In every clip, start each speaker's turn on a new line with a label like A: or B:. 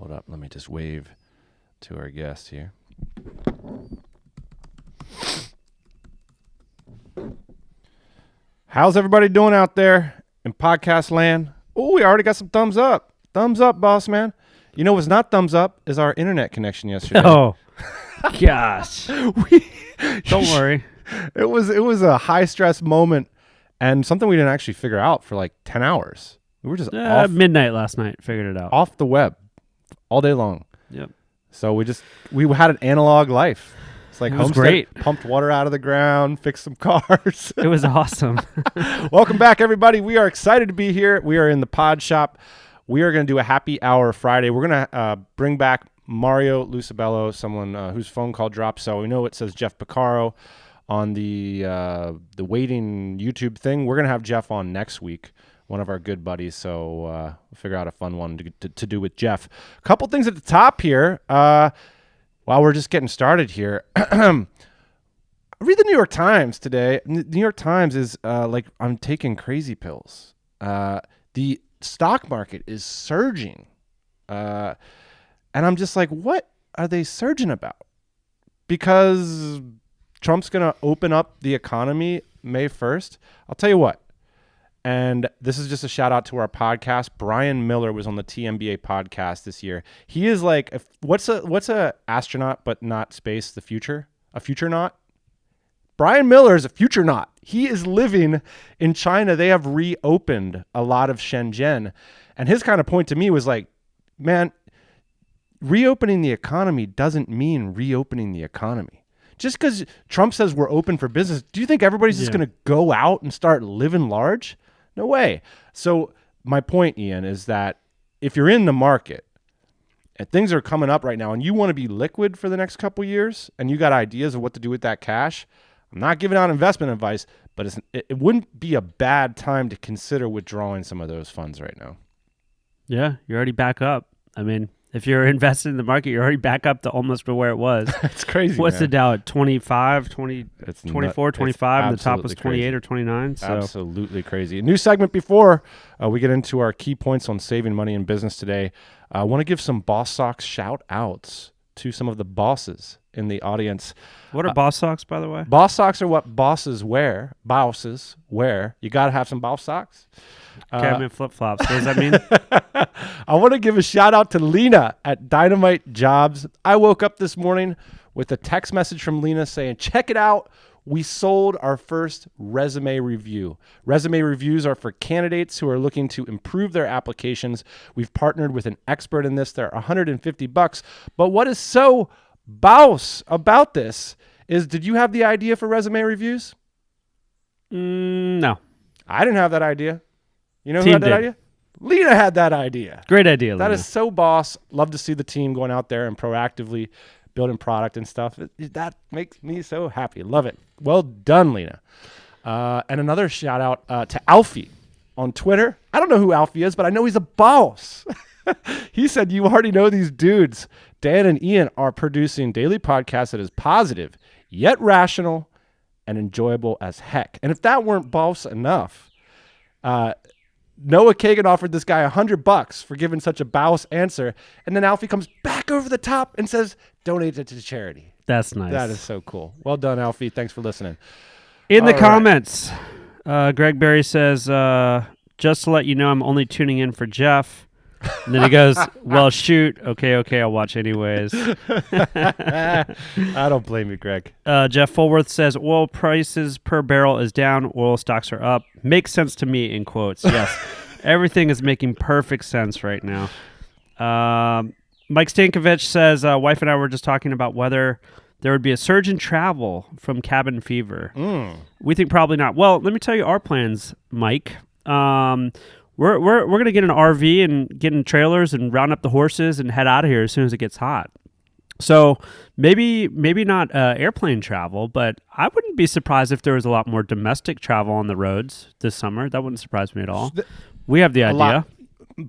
A: Hold up. Let me just wave to our guest here. How's everybody doing out there in podcast land? Oh, we already got some thumbs up. Thumbs up, boss man. You know what's not thumbs up is our internet connection yesterday.
B: Oh, gosh. Don't worry.
A: It was a high stress moment and something we didn't actually figure out for like 10 hours. We were just off
B: midnight last night. Figured it out.
A: off the web all day long.
B: Yep.
A: So we had an analog life. It's like
B: It was
A: Homestead
B: great.
A: pumped water out of the ground, fixed some cars.
B: It was awesome.
A: Welcome back, everybody. We are excited to be here. We are in the Podshop. We are going to do a happy hour Friday. We're going to bring back Mario Lucibello, someone whose phone call dropped. So we know it says Jeff Piccaro on the waiting YouTube thing. We're going to have Jeff on next week, one of our good buddies. So we'll figure out a fun one to do with Jeff. A couple things at the top here. While we're just getting started here, read the New York Times today. The New York Times is like I'm taking crazy pills. The stock market is surging. And I'm just like, what are they surging about? Because Trump's going to open up the economy May 1st. I'll tell you what. And this is just a shout out to our podcast. Brian Miller was on the TMBA podcast this year. He is like, what's a astronaut but not space? The future, a future not. Brian Miller is a future not. He is living in China. They have reopened a lot of Shenzhen, and his kind of point to me was like, man, reopening the economy doesn't mean reopening the economy. Just because Trump says we're open for business, do you think everybody's just going to go out and start living large? No way. So my point, Ian, is that if you're in the market and things are coming up right now and you want to be liquid for the next couple years and you got ideas of what to do with that cash, I'm not giving out investment advice, but it wouldn't be a bad time to consider withdrawing some of those funds right now.
B: Yeah, you're already back up. I mean, if you're invested in the market, you're already back up to almost where it was.
A: It's crazy.
B: What's
A: man.
B: the Dow at 25, 20,
A: It's
B: 24, 25, and the top was 28
A: crazy.
B: or 29? So.
A: Absolutely crazy. A new segment before we get into our key points on saving money in business today. I want to give some Boss Socks shout outs to some of the bosses in the audience.
B: What are boss socks, by the way?
A: Boss socks are what bosses wear. Bosses wear. You got to have some boss socks.
B: Catman flip-flops. What does that mean?
A: I want to give a shout out to Lena at Dynamite Jobs. I woke up this morning with a text message from Lena saying, check it out. We sold our first resume review. Resume reviews are for candidates who are looking to improve their applications. We've partnered with an expert in this. They're $150. But what is so boss about this is, did you have the idea for resume reviews?
B: No.
A: I didn't have that idea. You know who
B: Team
A: had that
B: did.
A: idea? Lena had that idea.
B: Great idea, Lena.
A: That is so boss. Love to see the team going out there and proactively building product and stuff. That makes me so happy. Love it. Well done, Lena. And another shout out to Alfie on Twitter. I don't know who Alfie is, but I know he's a boss. He said, you already know these dudes. Dan and Ian are producing daily podcasts that is positive, yet rational and enjoyable as heck. And if that weren't boss enough, Noah Kagan offered this guy $100 for giving such a boss answer. And then Alfie comes back over the top and says, donate it to charity.
B: That's nice.
A: That is so cool. Well done, Alfie. Thanks for listening.
B: In the
A: All right.
B: comments, Greg Berry says, just to let you know, I'm only tuning in for Jeff. And then he goes, well, shoot. Okay, I'll watch anyways.
A: I don't blame you, Greg.
B: Jeff Fulworth says, oil prices per barrel is down. Oil stocks are up. Makes sense to me, in quotes. Yes, everything is making perfect sense right now. Mike Stankovich says, wife and I were just talking about whether there would be a surge in travel from cabin fever. We think probably not. Well, let me tell you our plans, Mike. We're going to get an RV and get in trailers and round up the horses and head out of here as soon as it gets hot. So maybe not airplane travel, but I wouldn't be surprised if there was a lot more domestic travel on the roads this summer. That wouldn't surprise me at all. We have the idea.
A: Lot,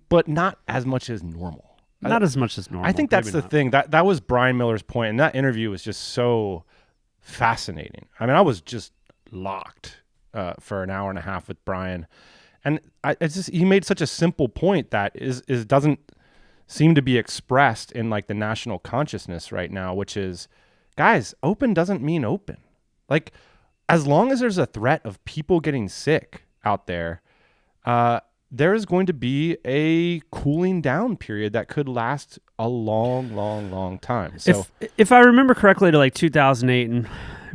A: but not as much as normal.
B: Not as much as normal.
A: I think that's
B: maybe
A: the
B: not.
A: thing. That was Brian Miller's point, and that interview was just so fascinating. I mean, I was just locked for an hour and a half with Brian. And he made such a simple point that seem to be expressed in like the national consciousness right now, which is, guys, open doesn't mean open. Like, as long as there's a threat of people getting sick out there, there is going to be a cooling down period that could last a long, long, long time. So
B: if I remember correctly, to like 2008, and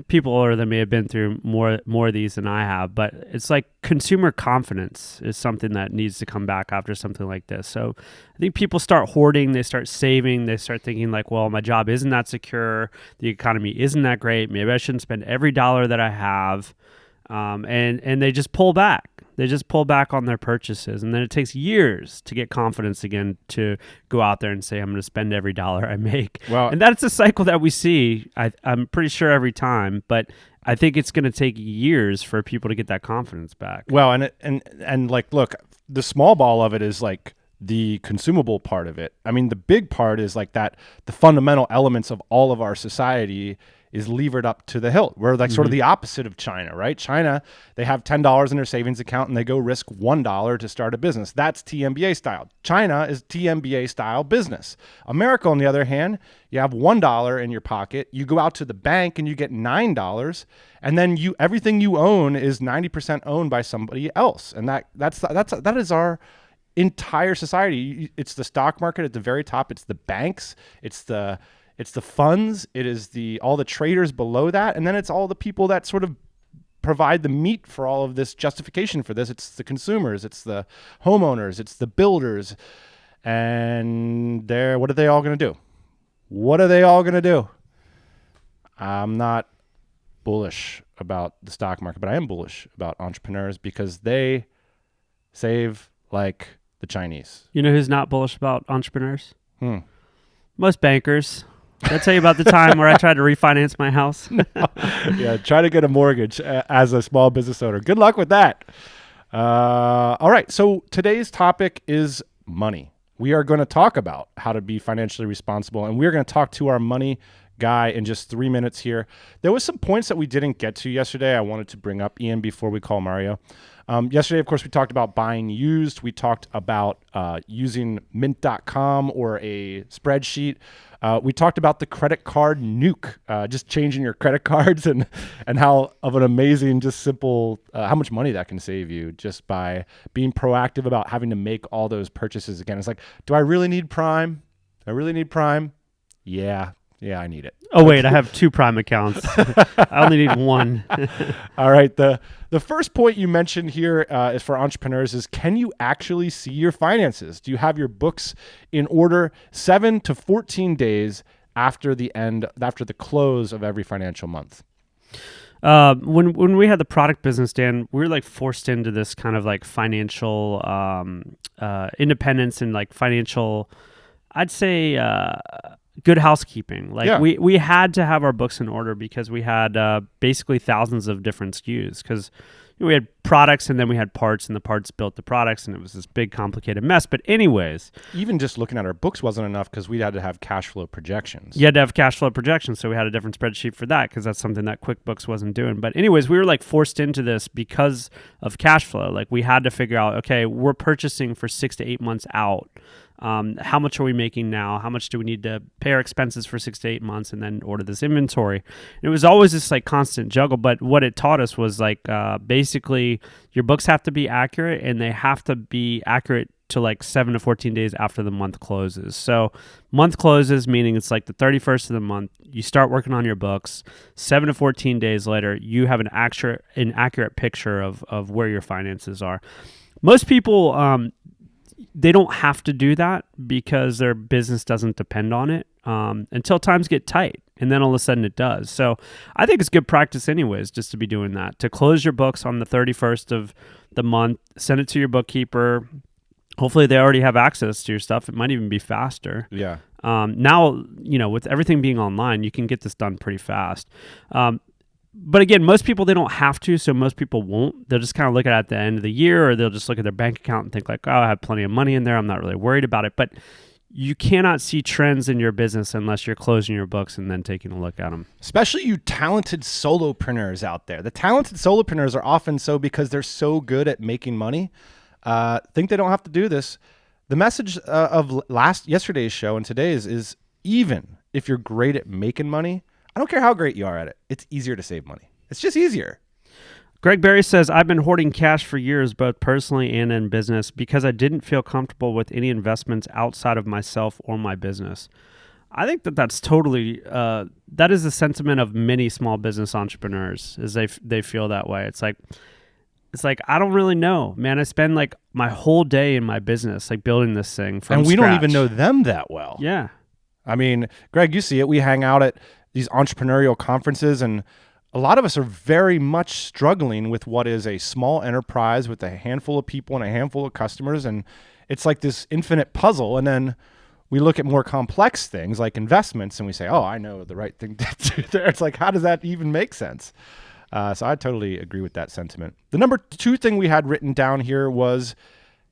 B: people older than me have been through more of these than I have, but it's like consumer confidence is something that needs to come back after something like this. So I think people start hoarding, they start saving, they start thinking like, well, my job isn't that secure, the economy isn't that great, maybe I shouldn't spend every dollar that I have, and they just pull back. They just pull back on their purchases, and then it takes years to get confidence again to go out there and say, I'm going to spend every dollar I make.
A: Well,
B: and that's a cycle that we see, I'm pretty sure, every time, but I think it's going to take years for people to get that confidence back.
A: Well, and like, look, the small ball of it is like the consumable part of it. I mean, the big part is like that the fundamental elements of all of our society is levered up to the hilt. We're like sort of the opposite of China, right? China, they have $10 in their savings account and they go risk $1 to start a business. That's TMBA style. China is TMBA style business. America, on the other hand, you have $1 in your pocket. You go out to the bank and you get $9, and then everything you own is 90% owned by somebody else. And that is our entire society. It's the stock market at the very top. It's the banks. It's the funds, it is all the traders below that, and then it's all the people that sort of provide the meat for all of this justification for this. It's the consumers, it's the homeowners, it's the builders, and what are they all going to do? What are they all going to do? I'm not bullish about the stock market, but I am bullish about entrepreneurs because they save like the Chinese.
B: You know who's not bullish about entrepreneurs? Most bankers. Did I tell you about the time where I tried to refinance my house?
A: Yeah, try to get a mortgage as a small business owner. Good luck with that. All right, so today's topic is money. We are going to talk about how to be financially responsible, and we're going to talk to our money guy in just 3 minutes here. There was some points that we didn't get to yesterday I wanted to bring up, Ian, before we call Mario. Yesterday, of course, we talked about buying used. We talked about using mint.com or a spreadsheet. We talked about the credit card nuke, just changing your credit cards and how of an amazing, just simple, how much money that can save you just by being proactive about having to make all those purchases again. It's like, do I really need Prime? Do I really need Prime? Yeah, I need it.
B: Oh, wait, I have 2 Prime accounts. I only need 1.
A: All right. The first point you mentioned here is for entrepreneurs is, can you actually see your finances? Do you have your books in order 7 to 14 days after the close of every financial month?
B: When we had the product business, Dan, we were like forced into this kind of like financial independence and like financial, I'd say, good housekeeping. Like we had to have our books in order because we had basically thousands of different SKUs, because we had products and then we had parts, and the parts built the products, and it was this big complicated mess. But anyways,
A: even just looking at our books wasn't enough because we had to have cash flow projections.
B: You had to have cash flow projections, so we had a different spreadsheet for that because that's something that QuickBooks wasn't doing. But anyways, we were like forced into this because of cash flow. Like we had to figure out, okay, we're purchasing for 6 to 8 months out. How much are we making now? How much do we need to pay our expenses for 6 to 8 months and then order this inventory? And it was always this like constant juggle, but what it taught us was like basically your books have to be accurate, and they have to be accurate to like 7 to 14 days after the month closes. So month closes, meaning it's like the 31st of the month, you start working on your books. 7 to 14 days later, you have an accurate picture of where your finances are. Most people, they don't have to do that because their business doesn't depend on it until times get tight, and then all of a sudden it does. So I think it's good practice anyways just to be doing that, to close your books on the 31st of the month, send it to your bookkeeper. Hopefully they already have access to your stuff. It might even be faster.
A: Yeah.
B: Now, with everything being online, you can get this done pretty fast. But again, most people, they don't have to, so most people won't. They'll just kind of look at it at the end of the year, or they'll just look at their bank account and think like, oh, I have plenty of money in there. I'm not really worried about it. But you cannot see trends in your business unless you're closing your books and then taking a look at them.
A: Especially you talented solopreneurs out there. The talented solopreneurs are often so because they're so good at making money, think they don't have to do this. The message of yesterday's show and today's is even if you're great at making money, I don't care how great you are at it. It's easier to save money. It's just easier.
B: Greg Berry says, I've been hoarding cash for years, both personally and in business, because I didn't feel comfortable with any investments outside of myself or my business. I think that's totally, that is the sentiment of many small business entrepreneurs, is they feel that way. It's like, I don't really know, man. I spend like my whole day in my business, like building this thing from
A: And we
B: scratch.
A: don't even know them that well.
B: Yeah.
A: I mean, Greg, you see it. We hang out at these entrepreneurial conferences, and a lot of us are very much struggling with what is a small enterprise with a handful of people and a handful of customers. And it's like this infinite puzzle. And then we look at more complex things like investments and we say, oh, I know the right thing to do there. It's like, how does that even make sense? So I totally agree with that sentiment. The number 2 thing we had written down here was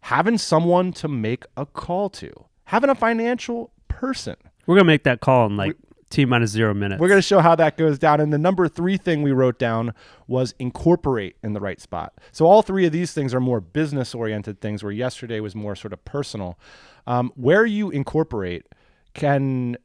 A: having someone to make a call to, having a financial person.
B: We're going to make that call in like T-minus 0 minutes.
A: We're going to show how that goes down. And the number 3 thing we wrote down was incorporate in the right spot. So all 3 of these things are more business-oriented things, where yesterday was more sort of personal. Where you incorporate can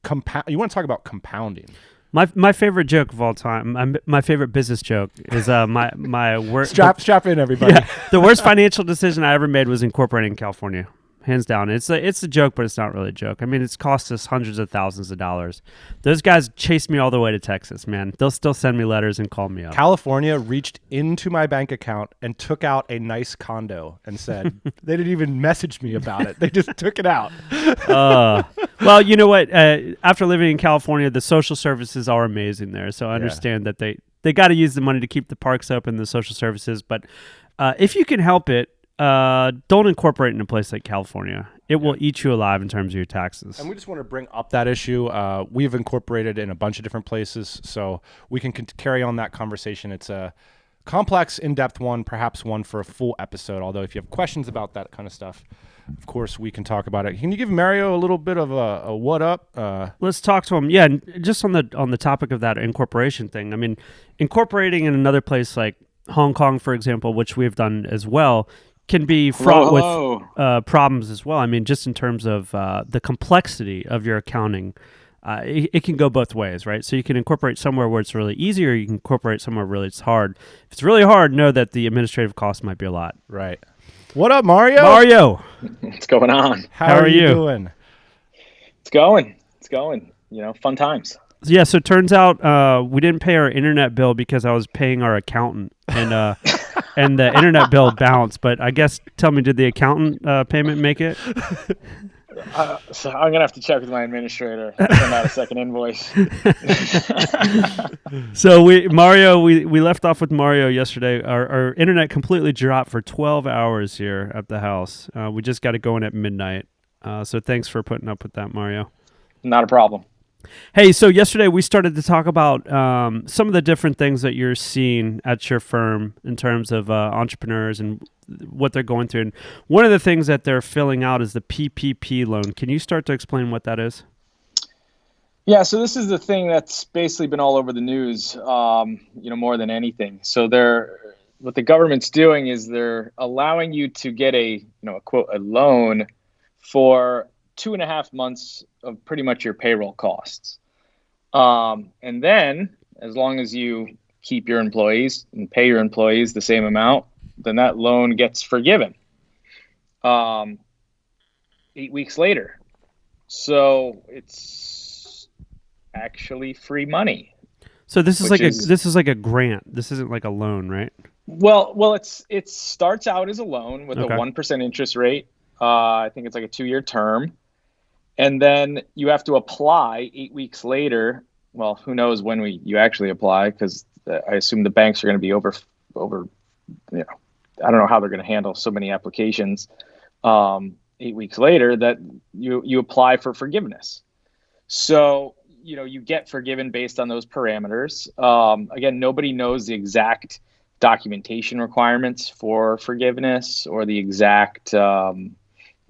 A: compound. You want to talk about compounding.
B: My favorite joke of all time, my favorite business joke is my work.
A: Strap in, everybody.
B: Yeah, the worst financial decision I ever made was incorporating in California. Hands down. It's a joke, but it's not really a joke. I mean, it's cost us hundreds of thousands of dollars. Those guys chased me all the way to Texas, man. They'll still send me letters and call me up.
A: California reached into my bank account and took out a nice condo and said, they didn't even message me about it. They just took it out.
B: Well, you know what? After living in California, the social services are amazing there. So I understand that they got to use the money to keep the parks open, the social services. But if you can help it, don't incorporate in a place like California. It will eat you alive in terms of your taxes.
A: And we just want to bring up that issue. We've incorporated in a bunch of different places, so we can carry on that conversation. It's a complex, in-depth one, perhaps one for a full episode. Although if you have questions about that kind of stuff, of course, we can talk about it. Can you give Mario a little bit of a what up?
B: Let's talk to him. Yeah, and just on the topic of that incorporation thing. I mean, incorporating in another place like Hong Kong, for example, which we've done as well, can be fraught with problems as well. I mean, just in terms of the complexity of your accounting, it can go both ways, right? So you can incorporate somewhere where it's really easy, or you can incorporate somewhere where it's hard. If it's really hard, know that the administrative cost might be a lot.
A: Right. What up, Mario?
B: Mario!
C: What's going on?
A: How are you doing?
C: It's going. You know, fun times.
B: Yeah, so it turns out we didn't pay our internet bill because I was paying our accountant, and and the internet bill bounced. But I guess, tell me, did the accountant payment make it?
C: So I'm gonna have to check with my administrator. Send out a second invoice.
B: So we left off with Mario yesterday. Our internet completely dropped for 12 hours here at the house. We just got it going at midnight. So thanks for putting up with that, Mario.
C: Not a problem.
B: Hey, so yesterday we started to talk about some of the different things that you're seeing at your firm in terms of entrepreneurs and what they're going through. And one of the things that they're filling out is the PPP loan. Can you start to explain what that is?
C: Yeah, so this is the thing that's basically been all over the news, more than anything. So what the government's doing is they're allowing you to get a quote, a loan for 2.5 months of pretty much your payroll costs. And then as long as you keep your employees and pay your employees the same amount, then that loan gets forgiven 8 weeks later. So it's actually free money.
B: So this is like a grant. This isn't like a loan, right?
C: Well, it starts out as a loan with
B: Okay.
C: a 1% interest rate. I think it's like a 2-year term. And then you have to apply 8 weeks later. Well, who knows when you actually apply, because I assume the banks are going to be over. I don't know how they're going to handle so many applications. 8 weeks later, that you apply for forgiveness. So you get forgiven based on those parameters. Again, nobody knows the exact documentation requirements for forgiveness or the exact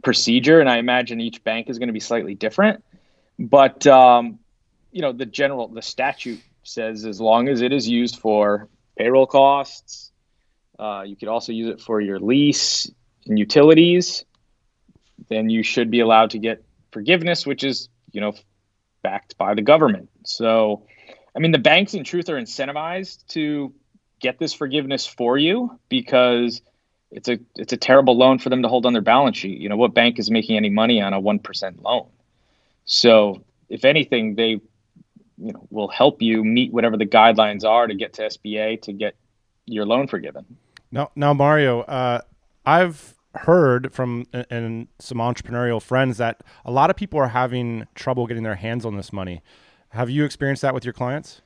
C: procedure, and I imagine each bank is going to be slightly different. But the statute says as long as it is used for payroll costs, you could also use it for your lease and utilities, then you should be allowed to get forgiveness, which is, backed by the government. So, I mean, the banks in truth are incentivized to get this forgiveness for you because it's a terrible loan for them to hold on their balance sheet. What bank is making any money on a 1% loan? So if anything, they will help you meet whatever the guidelines are to get to SBA to get your loan forgiven.
A: Now, Mario, I've heard from and some entrepreneurial friends that a lot of people are having trouble getting their hands on this money. Have you experienced that with your clients?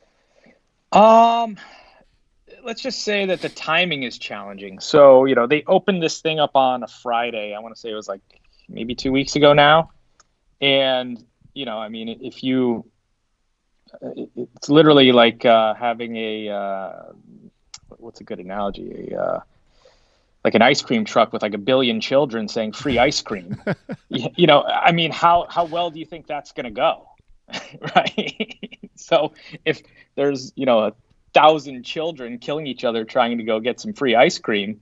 C: Let's just say that the timing is challenging. So, they opened this thing up on a Friday. I want to say it was like maybe 2 weeks ago now. And, I mean, it's literally like having what's a good analogy? Like an ice cream truck with like a billion children saying free ice cream. I mean, how well do you think that's going to go? Right. So if there's, 1,000 children killing each other trying to go get some free ice cream,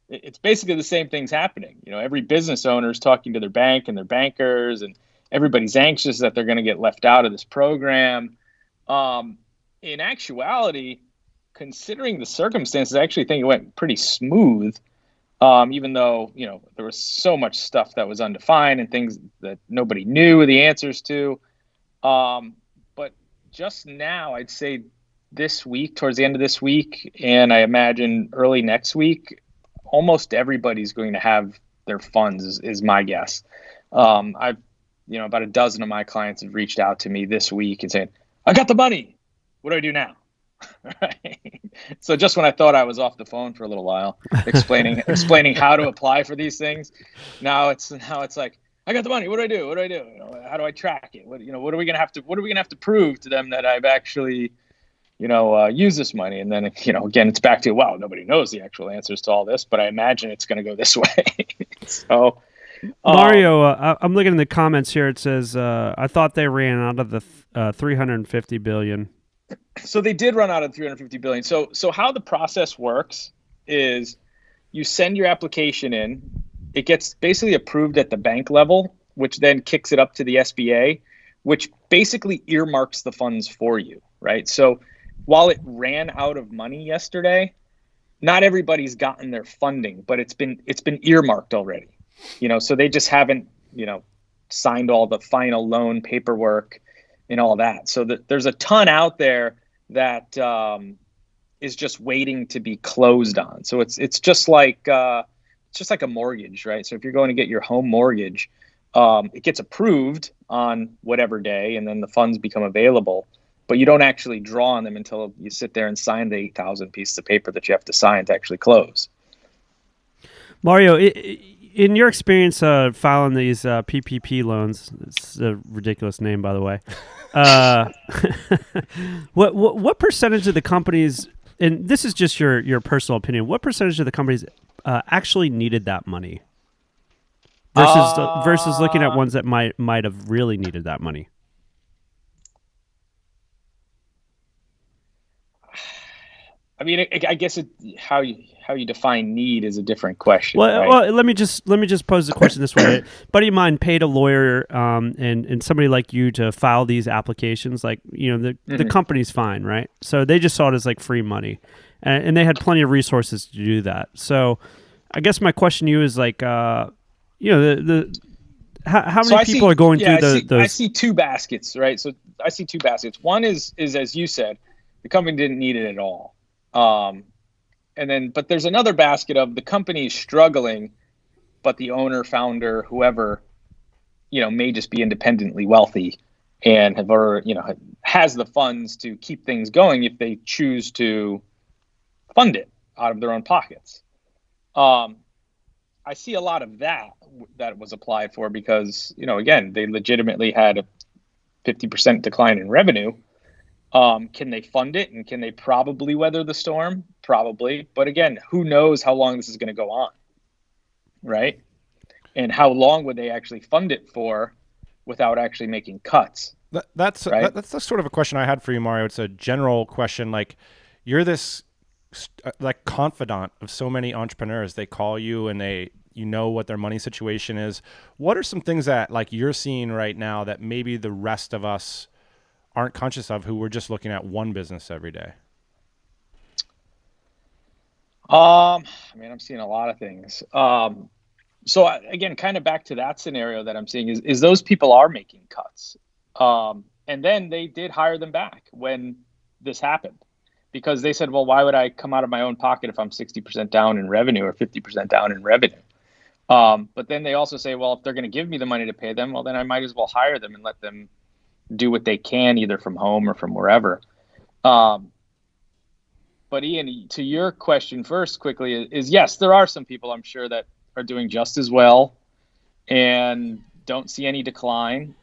C: it's basically the same thing's happening. Every business owner is talking to their bank and their bankers, and everybody's anxious that they're going to get left out of this program. In actuality, considering the circumstances, I actually think it went pretty smooth, even though, there was so much stuff that was undefined and things that nobody knew the answers to. But just now, I'd say this week, towards the end of this week, and I imagine early next week, almost everybody's going to have their funds is my guess. I've, about a dozen of my clients have reached out to me this week and saying, I got the money. What do I do now? Right. So just when I thought I was off the phone for a little while, explaining how to apply for these things, now it's like, I got the money. What do I do? What do I do? How do I track it? What are we gonna have to prove to them that I've actually, use this money? And then, again, it's back to, wow, nobody knows the actual answers to all this, but I imagine it's going to go this way. So,
B: Mario, I'm looking in the comments here. It says, I thought they ran out of the 350 billion.
C: So they did run out of 350 billion. So how the process works is you send your application in, it gets basically approved at the bank level, which then kicks it up to the SBA, which basically earmarks the funds for you, right? So while it ran out of money yesterday, not everybody's gotten their funding, but it's been earmarked already. So they just haven't, signed all the final loan paperwork and all that. So there's a ton out there that is just waiting to be closed on. So it's just like a mortgage, right? So if you're going to get your home mortgage, it gets approved on whatever day, and then the funds become available. But you don't actually draw on them until you sit there and sign the 8,000 pieces of paper that you have to sign to actually close. Mario,
B: in your experience filing these PPP loans, it's a ridiculous name, by the way. What percentage of the companies, and this is just your personal opinion, what percentage of the companies actually needed that money versus looking at ones that might have really needed that money?
C: I mean, I guess how you define need is a different question.
B: Well,
C: right?
B: well, let me just pose the question this way: a buddy of mine paid a lawyer and somebody like you to file these applications. Like, the company's fine, right? So they just saw it as like free money, and they had plenty of resources to do that. So I guess my question to you is like, how many people are going through those?
C: I see two baskets, right? So I see two baskets. One is as you said, the company didn't need it at all. But there's another basket of the company is struggling, but the owner, founder, whoever, may just be independently wealthy and has the funds to keep things going if they choose to fund it out of their own pockets. I see a lot of that was applied for because, again, they legitimately had a 50% decline in revenue. Can they fund it, and can they probably weather the storm? Probably. But again, who knows how long this is going to go on, right? And how long would they actually fund it for without actually making cuts?
A: That's
C: right?
A: That's the sort of a question I had for you, Mario. It's a general question. Like, you're this like confidant of so many entrepreneurs. They call you and they you know what their money situation is. What are some things that like you're seeing right now that maybe the rest of us aren't conscious of, who we're just looking at one business every day?
C: I mean, I'm seeing a lot of things. Again, kind of back to that scenario that I'm seeing is those people are making cuts. And then they did hire them back when this happened, because they said, well, why would I come out of my own pocket if I'm 60% down in revenue or 50% down in revenue? But then they also say, well, if they're going to give me the money to pay them, well, then I might as well hire them and let them do what they can, either from home or from wherever. But Ian, to your question first quickly is yes, there are some people I'm sure that are doing just as well and don't see any decline.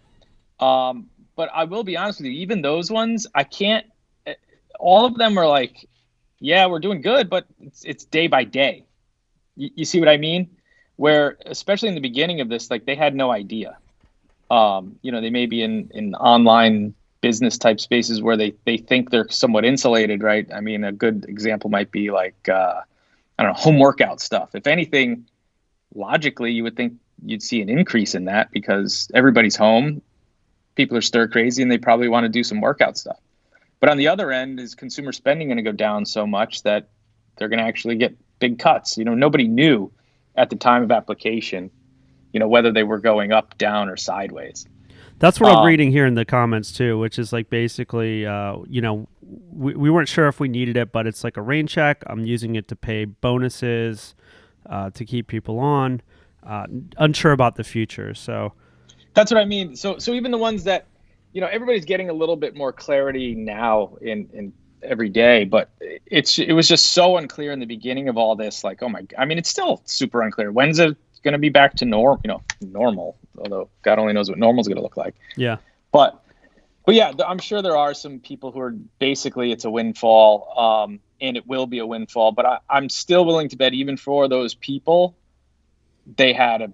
C: But I will be honest with you, even those ones, I can't, all of them are like, yeah, we're doing good, but it's day by day. You see what I mean? Where, especially in the beginning of this, like they had no idea. They may be in online business type spaces where they think they're somewhat insulated, right? I mean, a good example might be like, I don't know, home workout stuff. If anything, logically, you would think you'd see an increase in that because everybody's home. People are stir crazy and they probably want to do some workout stuff. But on the other end, is consumer spending going to go down so much that they're going to actually get big cuts? Nobody knew at the time of application, whether they were going up, down, or sideways.
B: That's what I'm reading here in the comments too, which is like basically, we weren't sure if we needed it, but it's like a rain check. I'm using it to pay bonuses, to keep people on, unsure about the future. So
C: that's what I mean. So even the ones that, everybody's getting a little bit more clarity now in every day, but it was just so unclear in the beginning of all this. Like, I mean, it's still super unclear. When's it going to be back to normal? Although God only knows what normal is going to look like.
B: Yeah.
C: But yeah, I'm sure there are some people who are basically it's a windfall, and it will be a windfall. But I'm still willing to bet even for those people, they had a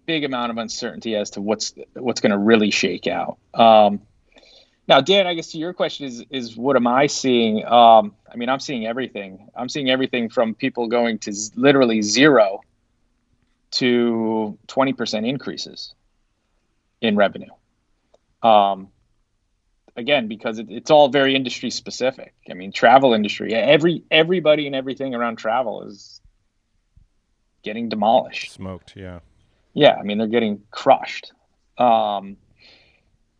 C: big amount of uncertainty as to what's going to really shake out. Now, Dan, I guess to your question is what am I seeing? I mean, I'm seeing everything. I'm seeing everything from people going to literally zero to 20% increases in revenue. Again, because it's all very industry specific. I mean, travel industry, everybody and everything around travel is getting demolished.
A: Smoked, yeah.
C: Yeah, I mean, they're getting crushed.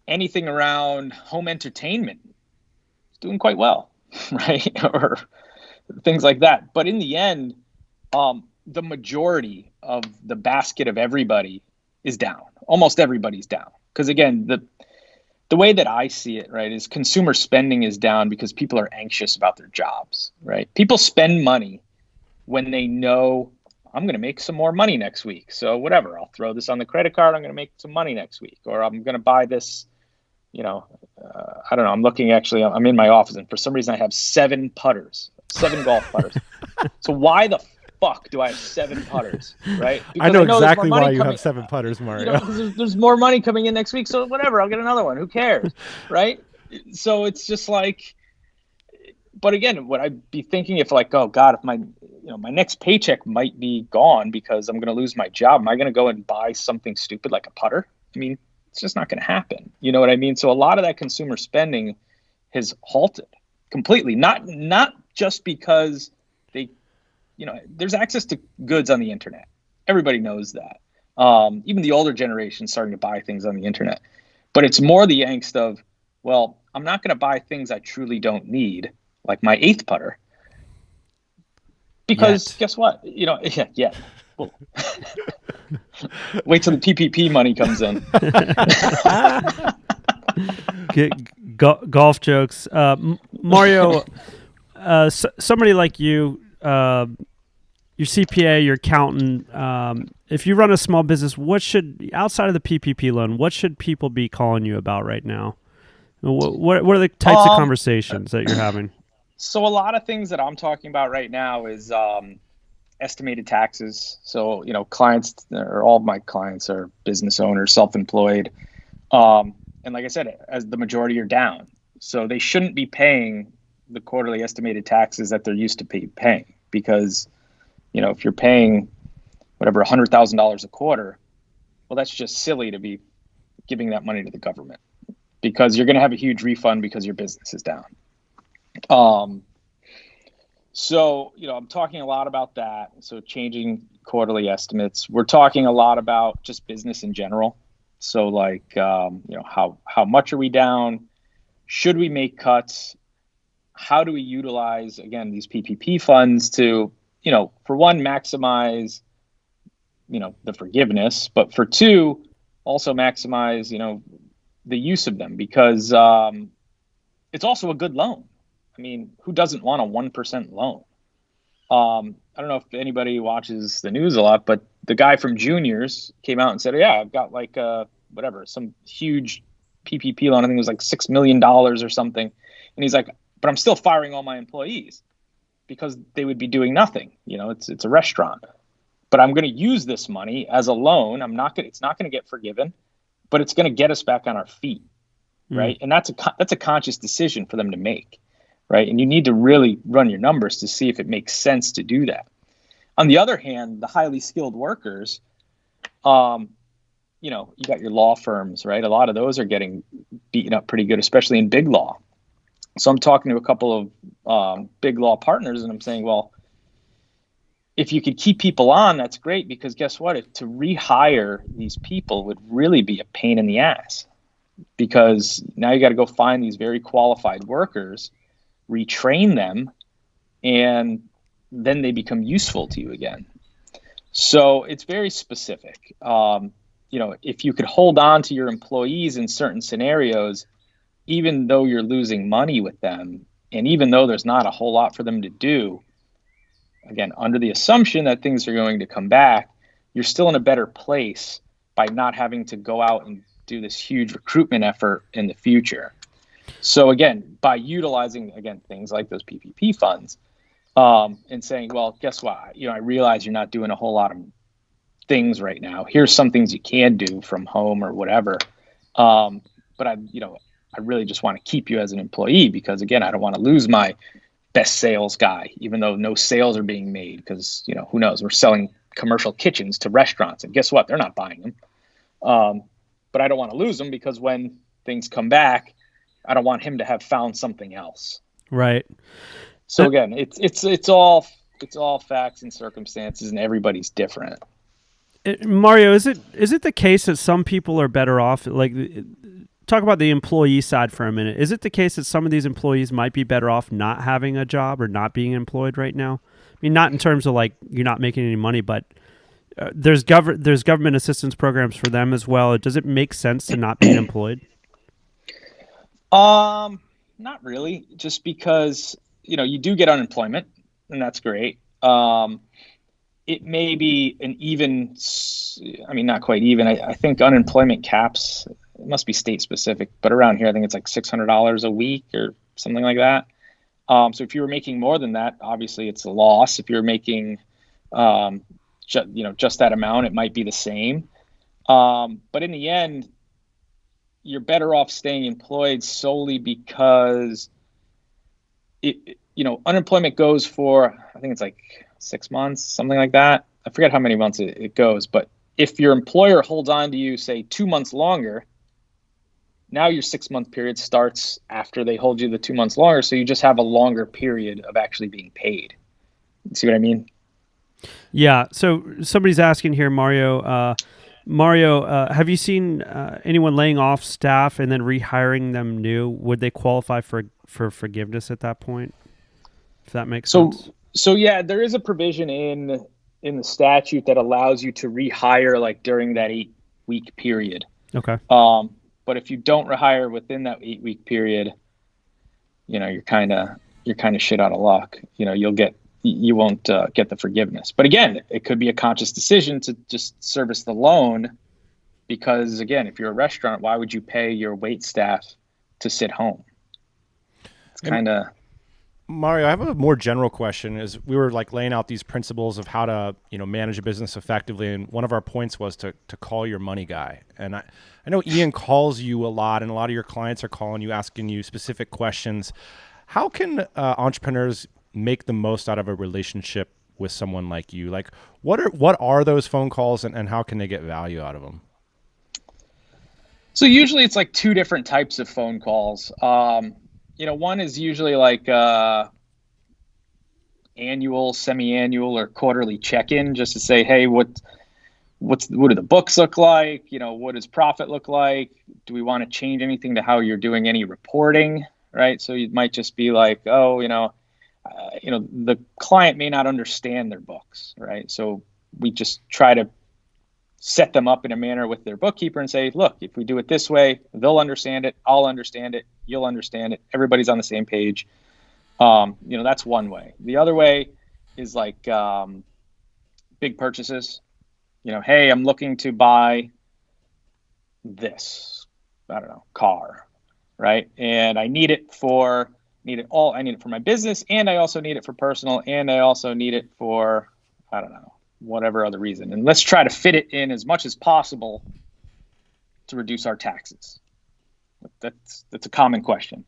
C: Anything around home entertainment is doing quite well, right? Or things like that. But in the end, the majority of the basket of everybody is down. Almost everybody's down. Because again, the way that I see it, right, is consumer spending is down because people are anxious about their jobs, right? People spend money when they know I'm going to make some more money next week. So whatever, I'll throw this on the credit card. I'm going to make some money next week. Or I'm going to buy this, I don't know. I'm looking, actually, I'm in my office and for some reason I have 7 golf putters. So why the fuck do I have 7 putters, right? Because
A: I know exactly why you
C: coming,
A: have 7 putters, Mario.
C: There's more money coming in next week. So whatever, I'll get another one. Who cares, right? So it's just like, but again, would I be thinking if like, oh God, if my next paycheck might be gone because I'm going to lose my job, am I going to go and buy something stupid like a putter? I mean, it's just not going to happen. You know what I mean? So a lot of that consumer spending has halted completely, not just because they, there's access to goods on the internet. Everybody knows that. Even the older generation is starting to buy things on the internet, but it's more the angst of, well, I'm not going to buy things I truly don't need, like my 8th putter. Because guess what? Yeah. Cool. Wait till the PPP money comes in.
B: Golf jokes. Mario, somebody like you, your CPA, your accountant, if you run a small business, outside of the PPP loan, what should people be calling you about right now? What are the types of conversations that you're having?
C: So a lot of things that I'm talking about right now is estimated taxes. So, clients, or all of my clients are business owners, self-employed. And like I said, as the majority are down. So they shouldn't be paying the quarterly estimated taxes that they're used to paying because, if you're paying whatever, $100,000 a quarter. Well, that's just silly to be giving that money to the government, because you're going to have a huge refund because your business is down. So, I'm talking a lot about that. So changing quarterly estimates. We're talking a lot about just business in general. So like, how much are we down? Should we make cuts? How do we utilize, again, these PPP funds to, for one, maximize, the forgiveness, but for two, also maximize, the use of them, because it's also a good loan. I mean, who doesn't want a 1% loan? I don't know if anybody watches the news a lot, but the guy from Juniors came out and said, yeah, I've got like some huge PPP loan. I think it was like $6 million or something. And he's like, but I'm still firing all my employees because they would be doing nothing. It's a restaurant, but I'm going to use this money as a loan. It's not going to get forgiven, but it's going to get us back on our feet. Right. And that's a conscious decision for them to make. Right. And you need to really run your numbers to see if it makes sense to do that. On the other hand, the highly skilled workers, you got your law firms, right? A lot of those are getting beaten up pretty good, especially in big law. So I'm talking to a couple of big law partners, and I'm saying, well, if you could keep people on, that's great, because guess what? To rehire these people would really be a pain in the ass, because now you got to go find these very qualified workers, retrain them, and then they become useful to you again. So it's very specific. If you could hold on to your employees in certain scenarios, even though you're losing money with them, and even though there's not a whole lot for them to do, again, under the assumption that things are going to come back, you're still in a better place by not having to go out and do this huge recruitment effort in the future. So again, by utilizing, things like those PPP funds, and saying, well, guess what? I realize you're not doing a whole lot of things right now. Here's some things you can do from home or whatever. But I really just want to keep you as an employee, because again, I don't want to lose my best sales guy, even though no sales are being made, because, who knows, we're selling commercial kitchens to restaurants, and guess what? They're not buying them. But I don't want to lose them, because when things come back, I don't want him to have found something else.
B: Right.
C: So again, it's all facts and circumstances, and everybody's different.
B: Mario, is it the case that some people are better off? Like, talk about the employee side for a minute. Is it the case that some of these employees might be better off not having a job or not being employed right now? I mean, not in terms of like you're not making any money, but there's government assistance programs for them as well. Does it make sense to not be employed?
C: Not really. Just because you do get unemployment, and that's great. It may be an even, not quite even. I think unemployment caps, it must be state specific, but around here, I think it's like $600 a week or something like that. So if you were making more than that, obviously it's a loss. If you're making, just that amount, it might be the same. But in the end, you're better off staying employed solely because unemployment goes for, I think it's like 6 months, something like that. I forget how many months it goes, but if your employer holds on to you, say 2 months longer, now your 6 month period starts after they hold you the 2 months longer. So you just have a longer period of actually being paid. See what I mean?
B: Yeah. So somebody's asking here, Mario, have you seen anyone laying off staff and then rehiring them new? Would they qualify for forgiveness at that point? If that makes sense.
C: So yeah, there is a provision in the statute that allows you to rehire like during that 8 week period.
B: Okay.
C: But if you don't rehire within that 8 week period, you're kind of shit out of luck. You won't get the forgiveness. But again, it could be a conscious decision to just service the loan, because again, if you're a restaurant, why would you pay your wait staff to sit home? It's kind of.
A: Mario, I have a more general question. Is we were like laying out these principles of how to, manage a business effectively, and one of our points was to call your money guy. And I know Ian calls you a lot, and a lot of your clients are calling you, asking you specific questions. How can entrepreneurs make the most out of a relationship with someone like you? Like, what are those phone calls, and how can they get value out of them?
C: So usually it's like two different types of phone calls. One is usually like annual, semi-annual, or quarterly check-in, just to say, hey, what do the books look like? What does profit look like? Do we want to change anything to how you're doing any reporting, right? So you might just be like, the client may not understand their books, right? So we just try to set them up in a manner with their bookkeeper and say, look, if we do it this way, they'll understand it, I'll understand it, you'll understand it, everybody's on the same page. That's one way. The other way is like big purchases. Hey, I'm looking to buy this, car, right? And I need it for my business, and I also need it for personal, and I also need it for, whatever other reason. And let's try to fit it in as much as possible to reduce our taxes. That's a common question.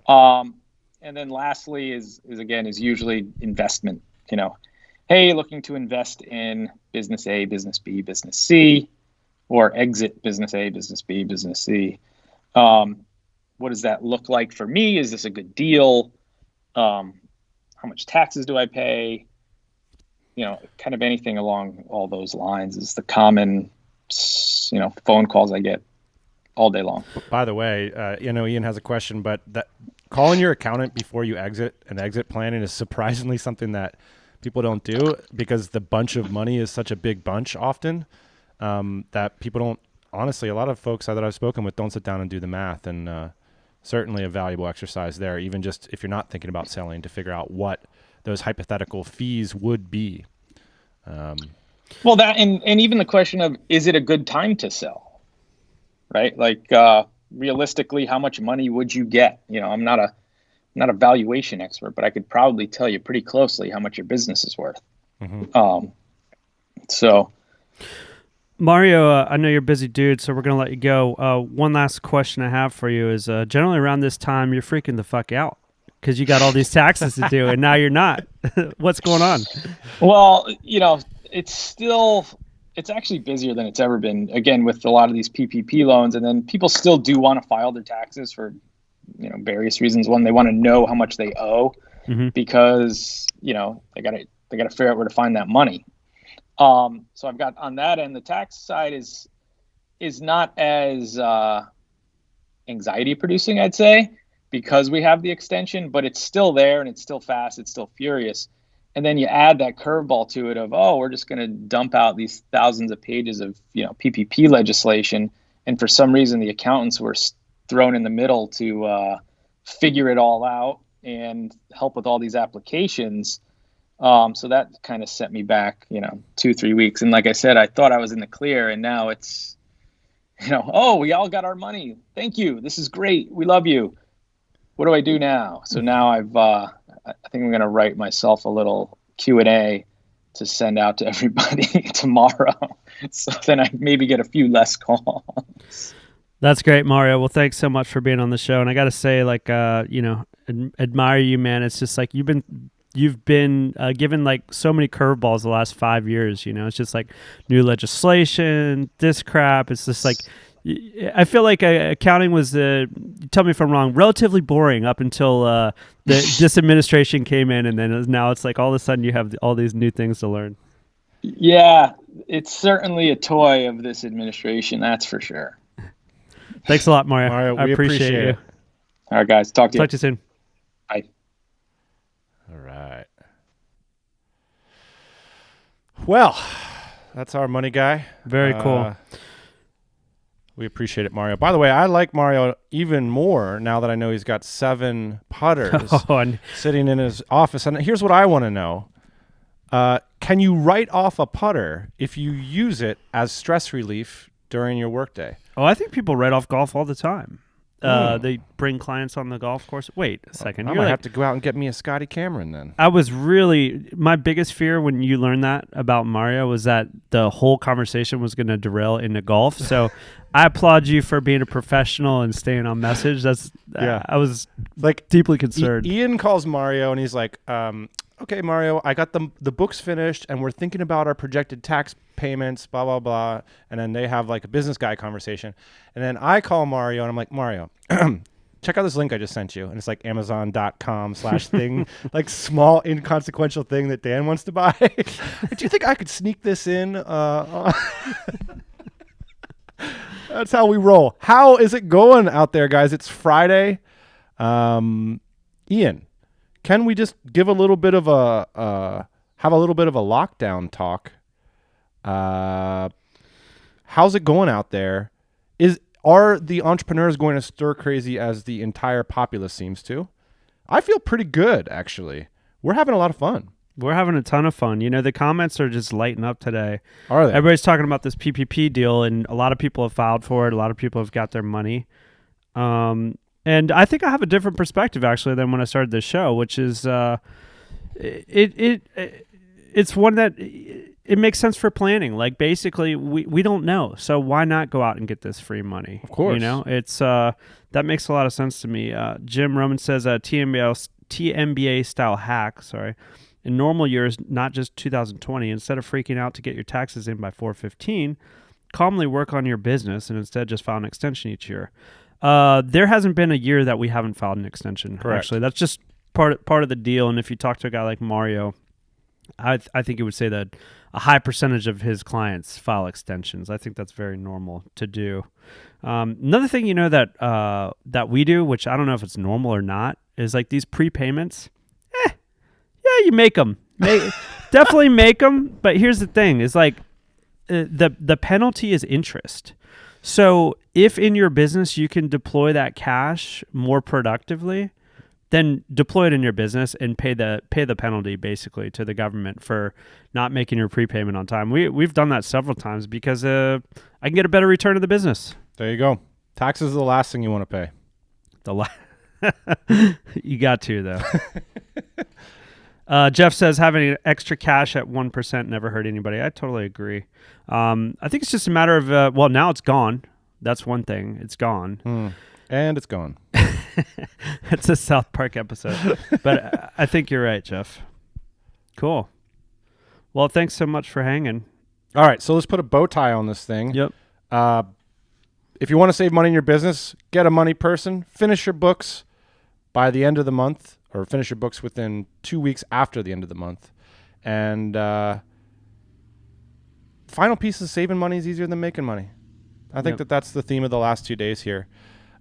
C: And then lastly is usually investment. Hey, looking to invest in business A, business B, business C, or exit business A, business B, business C. What does that look like for me? Is this a good deal? How much taxes do I pay? Kind of anything along all those lines is the common, phone calls I get all day long.
A: By the way, Ian has a question, but that calling your accountant before you exit planning is surprisingly something that people don't do, because the bunch of money is such a big bunch often that people don't. Honestly, a lot of folks that I've spoken with don't sit down and do the math, and certainly a valuable exercise there, even just if you're not thinking about selling, to figure out what those hypothetical fees would be.
C: Well, that and even the question of, is it a good time to sell, right? Like realistically, how much money would you get? I'm not a valuation expert, but I could probably tell you pretty closely how much your business is worth. Mm-hmm.
B: Mario, I know you're a busy dude, so we're going to let you go. One last question I have for you is, generally around this time, you're freaking the fuck out because you got all these taxes to do, and now you're not. What's going on?
C: Well, it's actually busier than it's ever been, again, with a lot of these PPP loans. And then people still do want to file their taxes for, various reasons. One, they want to know how much they owe, mm-hmm. because, they got to figure out where to find that money. So I've got on that end, the tax side is not as anxiety producing, I'd say, because we have the extension, but it's still there and it's still fast. It's still furious. And then you add that curveball to it of, we're just going to dump out these thousands of pages of, PPP legislation. And for some reason, the accountants were thrown in the middle to figure it all out and help with all these applications. So that kind of set me back, 2-3 weeks. And like I said, I thought I was in the clear, and now it's, we all got our money. Thank you. This is great. We love you. What do I do now? So now I think I'm going to write myself a little Q&A to send out to everybody tomorrow. So then I maybe get a few less calls.
B: That's great, Mario. Well, thanks so much for being on the show. And I got to say, admire you, man. It's just like you've been given like so many curveballs the last 5 years. It's just like new legislation, this crap. It's just like, I feel like accounting was, tell me if I'm wrong, relatively boring up until this administration came in, and then now it's like all of a sudden you have all these new things to learn.
C: Yeah, it's certainly a toy of this administration, that's for sure.
B: Thanks a lot, Mario. I appreciate you.
C: All right, guys. Talk to you
B: soon.
C: Bye.
A: All right. Well, that's our money guy.
B: Very cool.
A: We appreciate it, Mario. By the way, I like Mario even more now that I know he's got 7 putters sitting in his office. And here's what I want to know. Can you write off a putter if you use it as stress relief during your workday?
B: Oh, I think people write off golf all the time. They bring clients on the golf course. Wait a second.
A: I might have to go out and get me a Scotty Cameron then.
B: My biggest fear when you learned that about Mario was that the whole conversation was going to derail into golf. So I applaud you for being a professional and staying on message. I was like deeply concerned.
A: Ian calls Mario and he's like, okay, Mario, I got the books finished and we're thinking about our projected tax payments, blah, blah, blah. And then they have like a business guy conversation. And then I call Mario and I'm like, Mario, check out this link I just sent you. And it's like Amazon.com/thing, like small inconsequential thing that Dan wants to buy. Do you think I could sneak this in? That's how we roll. How is it going out there, guys? It's Friday. Ian, can we just give a little bit of have a little bit of a lockdown talk? How's it going out there? Are the entrepreneurs going to stir crazy as the entire populace seems to? I feel pretty good, actually. We're having a lot of fun.
B: We're having a ton of fun. You know, the comments are just lighting up today.
A: Are they?
B: Everybody's talking about this PPP deal, and a lot of people have filed for it. A lot of people have got their money. And I think I have a different perspective, actually, than when I started this show, which is it's one that it makes sense for planning. Like, basically, we don't know. So why not go out and get this free money?
A: Of course.
B: You know, it's that makes a lot of sense to me. Jim Roman says TMBA style hack, in normal years, not just 2020, instead of freaking out to get your taxes in by 4/15, calmly work on your business and instead just file an extension each year. There hasn't been a year that we haven't filed an extension.
A: Correct.
B: Actually, that's just part of the deal. And if you talk to a guy like Mario, I think he would say that a high percentage of his clients file extensions. I think that's very normal to do. Another thing, you know, that we do, which I don't know if it's normal or not, is like these prepayments. Yeah, you make them. Definitely make them. But here's the thing: is like the penalty is interest. So if in your business you can deploy that cash more productively, then deploy it in your business and pay the penalty basically to the government for not making your prepayment on time. We've done that several times because I can get a better return of the business.
A: There you go. Taxes are the last thing you want to
B: pay. You got to though. Jeff says having extra cash at 1% never hurt anybody. I totally agree. I think it's just a matter of, now it's gone. That's one thing. It's gone.
A: And it's gone.
B: It's a South Park episode. But I think you're right, Jeff. Cool. Well, thanks so much for hanging.
A: All right, so let's put a bow tie on this thing.
B: Yep.
A: If you want to save money in your business, get a money person. Finish your books by the end of the month, or finish your books within 2 weeks after the end of the month. And final piece is saving money is easier than making money. I think that's the theme of the last 2 days here.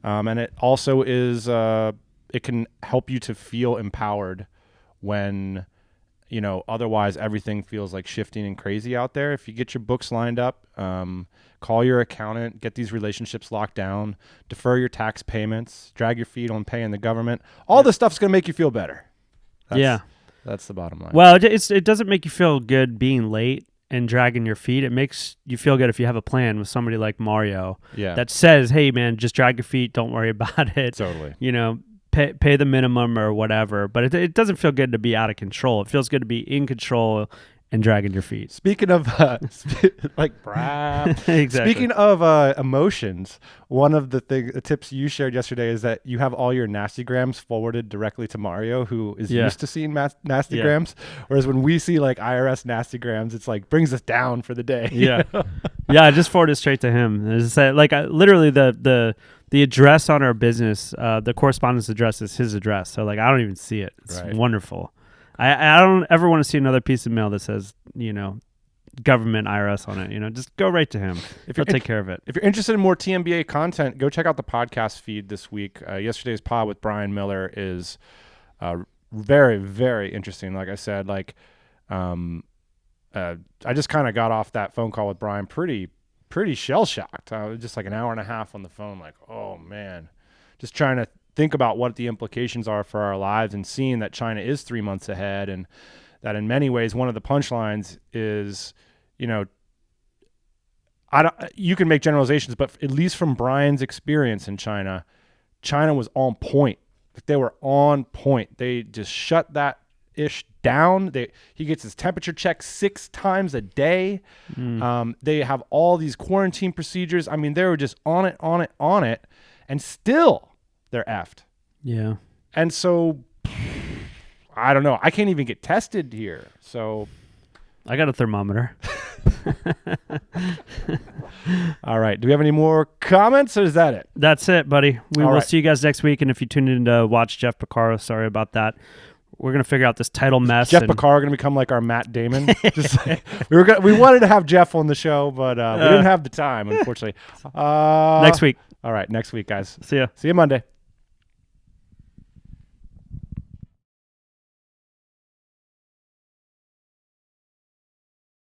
A: And it also is, it can help you to feel empowered when, you know, otherwise everything feels like shifting and crazy out there. If you get your books lined up, call your accountant, get these relationships locked down, defer your tax payments, drag your feet on paying the government. All this stuff's going to make you feel better. That's the bottom line.
B: Well, it doesn't make you feel good being late and dragging your feet. It makes you feel good if you have a plan with somebody like Mario that says, hey, man, just drag your feet. Don't worry about it.
A: Totally.
B: You know, pay the minimum or whatever. But it doesn't feel good to be out of control. It feels good to be in control and dragging your feet.
A: Speaking of like brap.
B: Exactly.
A: Speaking of emotions, one of the tips you shared yesterday is that you have all your nastygrams forwarded directly to Mario, who is used to seeing nastygrams. Whereas when we see like IRS nastygrams, it's like brings us down for the day.
B: Yeah. I just forwarded it straight to him. It's like literally the address on our business, the correspondence address is his address. So like I don't even see it. It's wonderful. I don't ever want to see another piece of mail that says, you know, government IRS on it. You know, just go right to him. He'll take care of it.
A: If you're interested in more TMBA content, go check out the podcast feed this week. Yesterday's pod with Brian Miller is very, very interesting. Like I said, like I just kind of got off that phone call with Brian pretty shell shocked. I was just like an hour and a half on the phone, like, oh man, just trying to think about what the implications are for our lives and seeing that China is 3 months ahead, and that in many ways one of the punchlines is, you know, you can make generalizations, but at least from Brian's experience in China was on point. They were on point. They just shut that ish down. He gets his temperature checked 6 times a day. They have all these quarantine procedures. I mean, they were just on it, and still they're effed.
B: Yeah.
A: And so I don't know. I can't even get tested here. So,
B: I got a thermometer.
A: all right. Do we have any more comments, or is that it?
B: That's it, buddy. We
A: All
B: will
A: right.
B: see you guys next week. And if you tuned in to watch Jeff Picaro, sorry about that. We're going to figure out this title mess.
A: Jeff Picaro going to become like our Matt Damon. Just like, we wanted to have Jeff on the show, but we didn't have the time, unfortunately.
B: Next week.
A: All right, next week, guys.
B: See ya.
A: See you Monday.